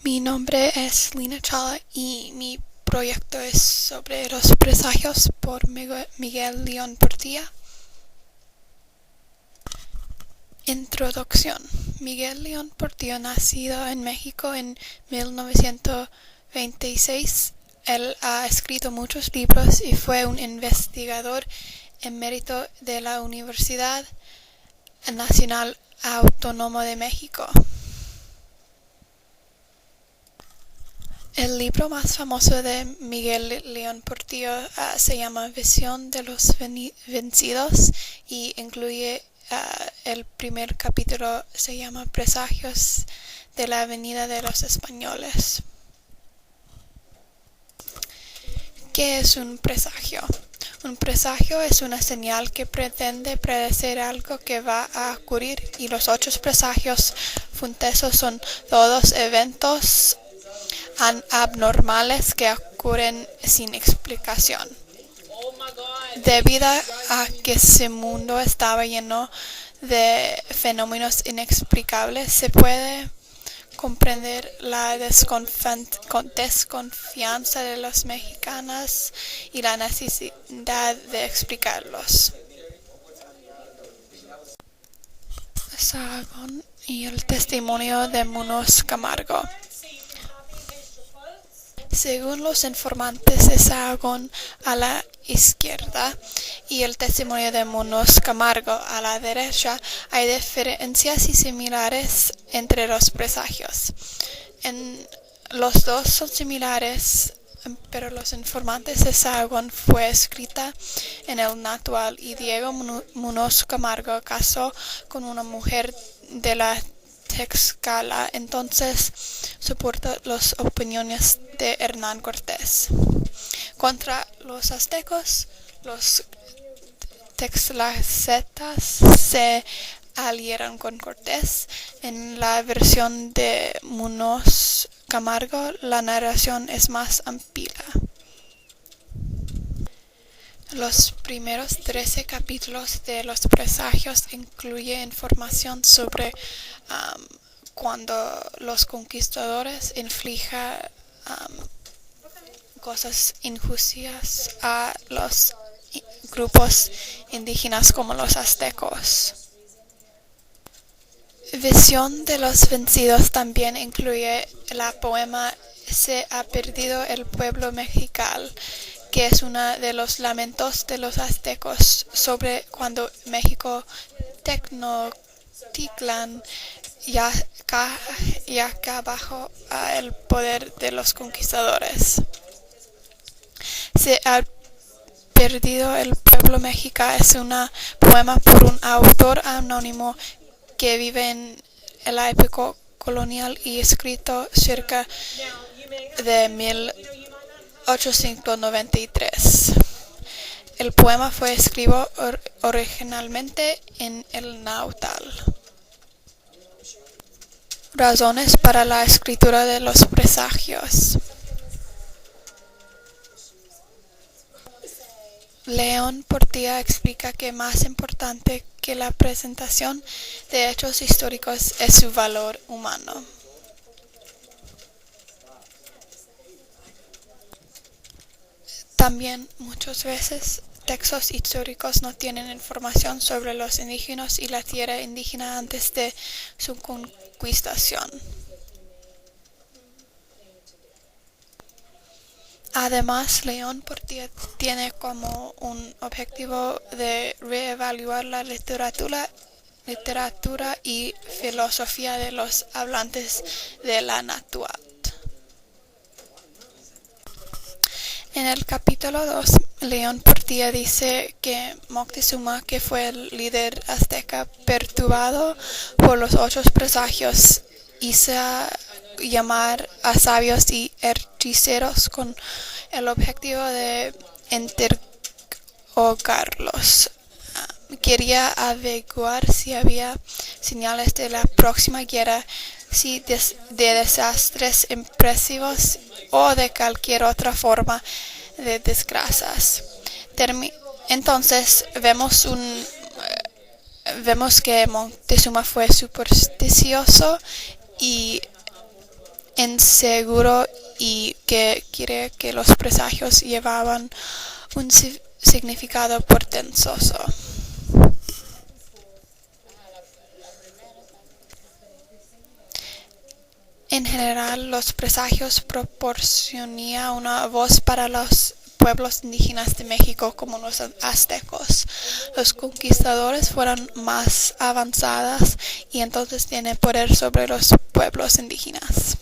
Mi nombre es Lina Chala y mi proyecto es sobre los presagios por Miguel León Portilla. Introducción. Miguel León Portilla, nacido en México en 1926, él ha escrito muchos libros y fue un investigador emérito de la Universidad Nacional Autónoma de México. El libro más famoso de Miguel León Portilla se llama Visión de los Vencidos y incluye el primer capítulo, se llama Presagios de la venida de los españoles. ¿Qué es un presagio? Un presagio es una señal que pretende predecir algo que va a ocurrir, y los 8 presagios funtesos son todos eventos abnormales que ocurren sin explicación. Debido a que ese mundo estaba lleno de fenómenos inexplicables, se puede comprender la desconfianza de los mexicanos y la necesidad de explicarlos. Sahagún y el testimonio de Muñoz Camargo. Según los informantes de Sahagún a la izquierda y el testimonio de Muñoz Camargo a la derecha, hay diferencias y similares entre los presagios. Los dos son similares, pero los informantes de Sahagún fue escrita en el natural y Diego Muñoz Camargo casó con una mujer de la Tlaxcala, entonces soporta las opiniones de Hernán Cortés. Contra los aztecos, los tlaxcaltecas se aliaron con Cortés. En la versión de Muñoz Camargo, la narración es más amplia. Los primeros 13 capítulos de los presagios incluyen información sobre cuando los conquistadores infligen cosas injustas a los grupos indígenas como los aztecos. Visión de los vencidos también incluye el poema Se ha perdido el pueblo mexicano, que es uno de los lamentos de los aztecos sobre cuando México Tenochtitlan yaca bajo el poder de los conquistadores. Se ha perdido el pueblo mexicano es un poema por un autor anónimo que vive en la época colonial y escrito cerca de 1893. El poema fue escrito originalmente en el náhuatl. Razones para la escritura de los presagios. León Portilla explica que más importante que la presentación de hechos históricos es su valor humano. También muchas veces textos históricos no tienen información sobre los indígenas y la tierra indígena antes de su conquistación. Además, León Portilla tiene como un objetivo de reevaluar la literatura y filosofía de los hablantes de la náhuatl. En el capítulo 2, León Portilla dice que Moctezuma, que fue el líder azteca perturbado por los 8 presagios, hizo llamar a sabios y hechiceros con el objetivo de interrogarlos. Quería averiguar si había señales de la próxima guerra, de desastres impresivos o de cualquier otra forma de desgracias. Entonces vemos que Moctezuma fue supersticioso y inseguro y que quiere que los presagios llevaban un significado portentoso. En general, los presagios proporcionaban una voz para los pueblos indígenas de México como los aztecos. Los conquistadores fueron más avanzados y entonces tienen poder sobre los pueblos indígenas.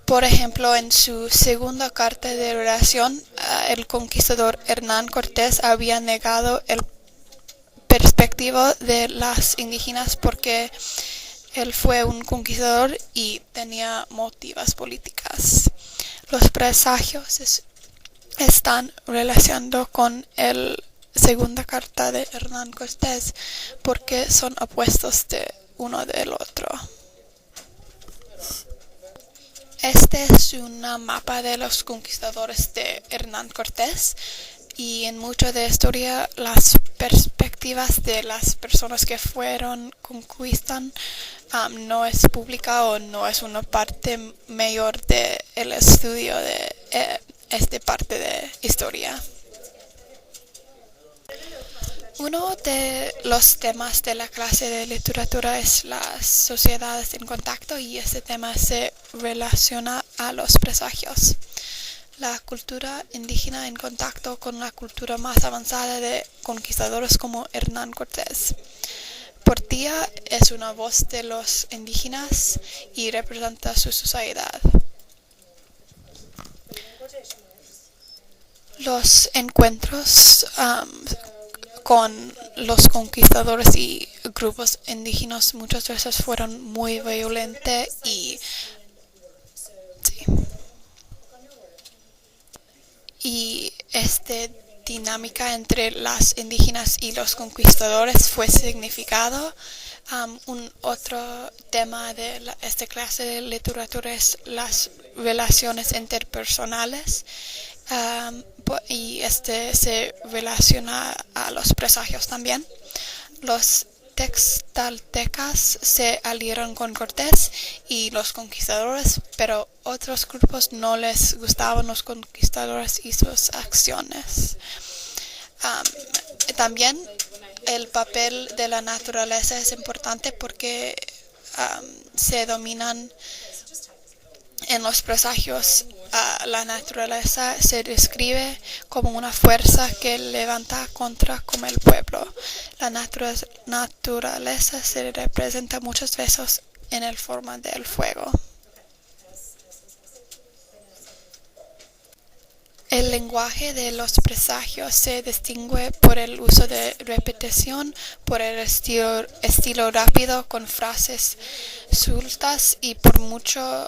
Por ejemplo, en su segunda carta de relación, el conquistador Hernán Cortés había negado el perspectiva de las indígenas porque él fue un conquistador y tenía motivos políticas. Los presagios están relacionados con la segunda carta de Hernán Cortés porque son opuestos de uno del otro. Este es un mapa de los conquistadores de Hernán Cortés y en mucha de la historia las perspectivas de las personas que fueron conquistan no es pública o no es una parte mayor del estudio de esta parte de historia. Uno de los temas de la clase de literatura es las sociedades en contacto y este tema se relaciona a los presagios. La cultura indígena en contacto con la cultura más avanzada de conquistadores como Hernán Cortés. Portilla es una voz de los indígenas y representa su sociedad. Los encuentros con los conquistadores y grupos indígenas muchas veces fueron muy violentos y esta dinámica entre las indígenas y los conquistadores fue significado. Un otro tema de esta clase de literatura es las relaciones interpersonales. Y se relaciona a los presagios también. Los textaltecas se aliaron con Cortés y los conquistadores, pero otros grupos no les gustaban los conquistadores y sus acciones. También el papel de la naturaleza es importante porque se dominan en los presagios. La naturaleza se describe como una fuerza que levanta contra como el pueblo. La naturaleza se representa muchas veces en la forma del fuego. El lenguaje de los presagios se distingue por el uso de repetición, por el estilo rápido con frases sueltas y por mucho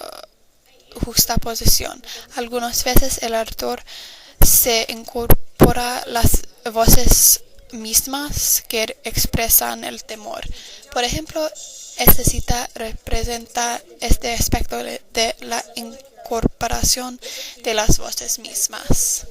justaposición. Algunas veces el autor se incorpora las voces mismas que expresan el temor. Por ejemplo, esta cita representa este aspecto de la incorporación de las voces mismas.